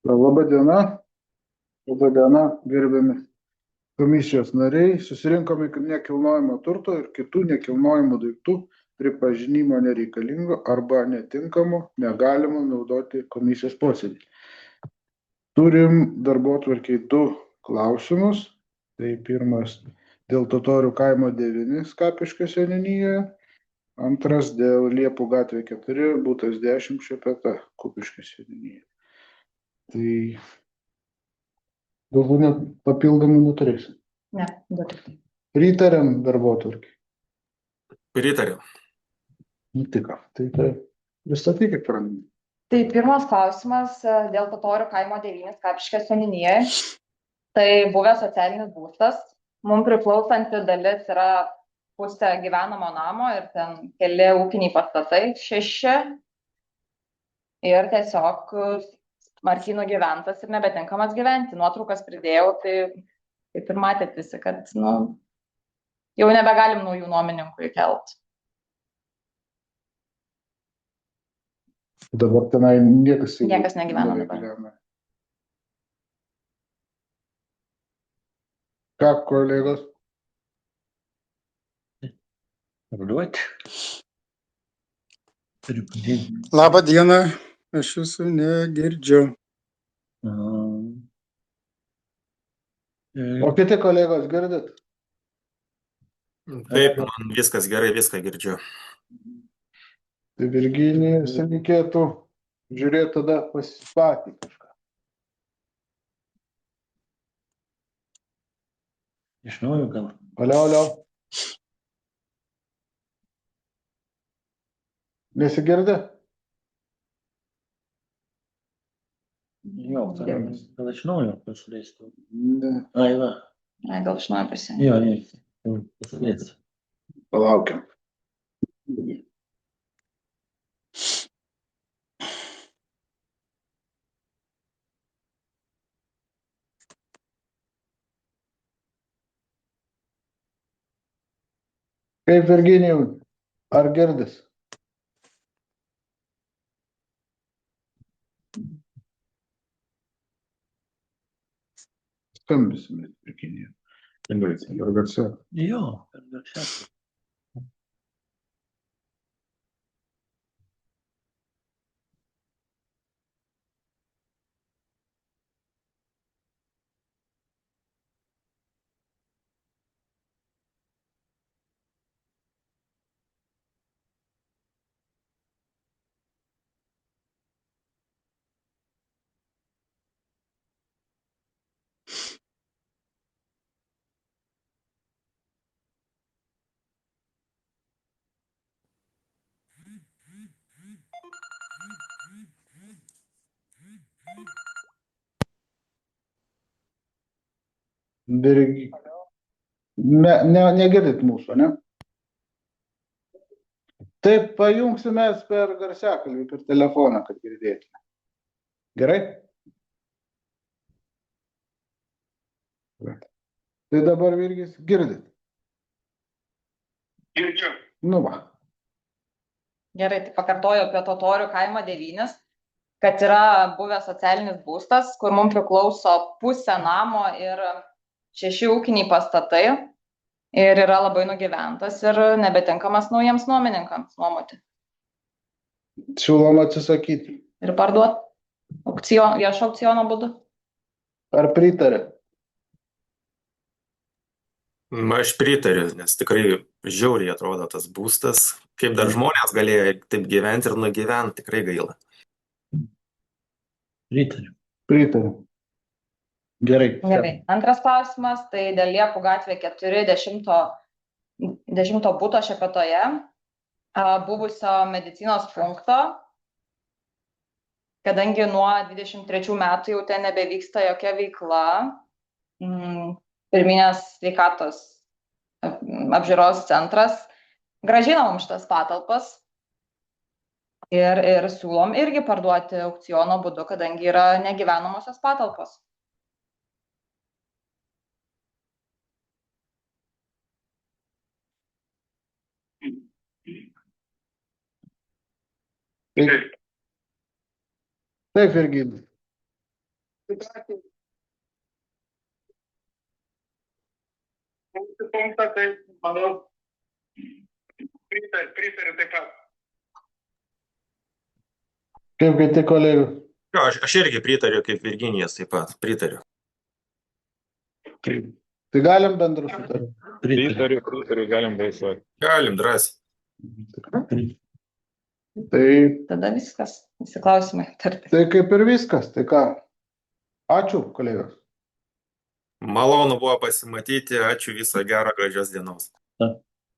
Labą dieną, gerbiami komisijos nariai. Susirinkome nekilnojamo turto ir kitų nekilnojamų daiktų pripažinimo nereikalingo arba netinkamu negalimu naudoti komisijos posėdį. Turim darbotvarkėj 2 klausimus. Tai pirmas dėl Totorių kaimo 9 Skapiškio seniūnijoje. Antras dėl Liepų gatvė 4, butas 10 Šepeta Kupiškio seniūnijoje. Tai daugiau net papildomų neturėsim. Ne, du tik tai. Pritariam darbotvarkei. Pritariu. Tik. Tai pristatykit praminį. Tai pirmas klausimas dėl Totorių kaimo 9 Skapiškio seniūnijoje. Tai buvęs socialinis būstas. Mums priklausanti dalis yra pusė gyvenamo namo ir ten keli ūkiniai pastatai, 6. Ir tiesiog smarkiai nugyventas ir nebetinkamas gyventi. Nuotraukas pridėjau, tai kaip ir matėt visi, kad jau nebegalim naujų nuomininkų įkelt. Dabar tenai niekas negyvena dabar. Ką, kolegos? Parduoti. Labą dieną, aš jūsų negirdžiu. O kiti kolegos girdit? Taip, man viskas gerai, viską girdžiu. Tai Virginijus reikėtų žiūrėti tada pasipatį kažką. Iš naujo gal. Alio. Nesigirdi? Jo, gal iš naujo pasileistų. Ne. Ai, va. Ai, gal iš naujo pasijungi. Jo, pasileistų. Palaukiam. Kaip Virginijau, ar girdis? Skambisime Virginijau. Per garsą. Jo, per garsą. Negirdit mūsų, ne? Taip, pajungsime per garsiakalbį, per telefoną, kad girdėtume. Gerai? Tai dabar Virgis girdit? Girdžiu. Nu va. Gerai, tai pakartoju apie Totorių kaimo 9, kad yra buvęs socialinis būstas, kur mums priklauso pusė namo ir 6 ūkiniai pastatai ir yra labai nugyventas ir nebetinkamas naujiems nuomininkams nuomoti. Siūlom atsisakyti. Ir parduoti viešo aukciono būdu. Ar pritarė? Aš pritariu, nes tikrai žiauriai atrodo tas būstas. Kaip dar žmonės galėjo taip gyventi ir nugyventi, tikrai gaila. Pritariu. Pritariu. Gerai. Gerai. Antras klausimas, tai dėl Liepų gatvė 4, 10 buto Šepetoje, buvusio medicinos punkto, kadangi nuo 23 metų jau ten nebevyksta jokia veikla, pirminės sveikatos apžiūros centras grąžino mums šitas patalpas ir siūlom irgi parduoti aukciono būdu, kadangi yra negyvenamosios patalpos. Taip, Virginijus. punktą, tai manau, pritariu taip pat. Kaip kiti kolegos? Jo, aš irgi pritariu, kaip Virginijas taip pat, pritariu. Tai galim bendrą sutarti. Pritariu. Galim balsuoti. Galim drąsiai. Tai, Tada viskas, visi klausimai tarti. tai kaip ir viskas. Tai ką? Ačiū, kolegos. Malonu buvo pasimatyti, ačiū, viso gero, gražios dienos.